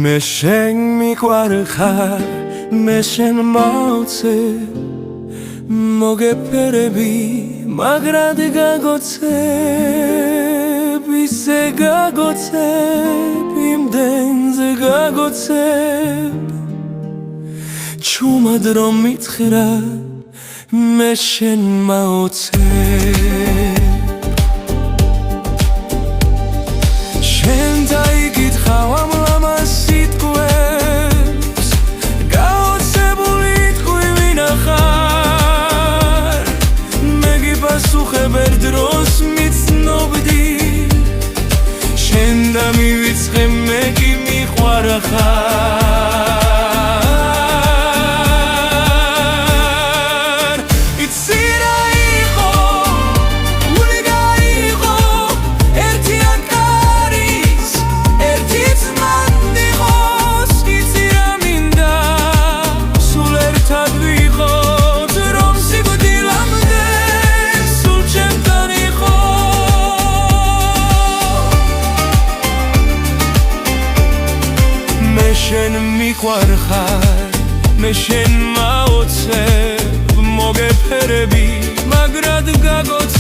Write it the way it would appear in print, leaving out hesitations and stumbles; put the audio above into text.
მე შენ მიყვარხარ, მე შენ მოვცებ, მოგეფერები, მაგრად გაგოცებ, ისე გაგოცებ, იმდენზე გაგოცებ, ჩუმად რომ მითხრა, მე შენ მოვცებ. შენ დაიგითხავ ამ ლამაზ სიტყვებს, გაოცებული თქვი ვინახარ, მე გიპასუხებ ერთ დროს მიცნობდი, შენ და მივიწყე მე კი მიყვარხარ. იცი რა იყო, გული გაიყო, ერთიან კარის, ერთიც მანდიყოს, იცი რა მინდა, სულ ერთად ვიყოთ, რომ სიკვდილამდე სულ ჩემთან იყო. მე შენ მიყვარხარ, მე შენ მოვცებ, მოგეფერები, მაგრად გაგოცებ,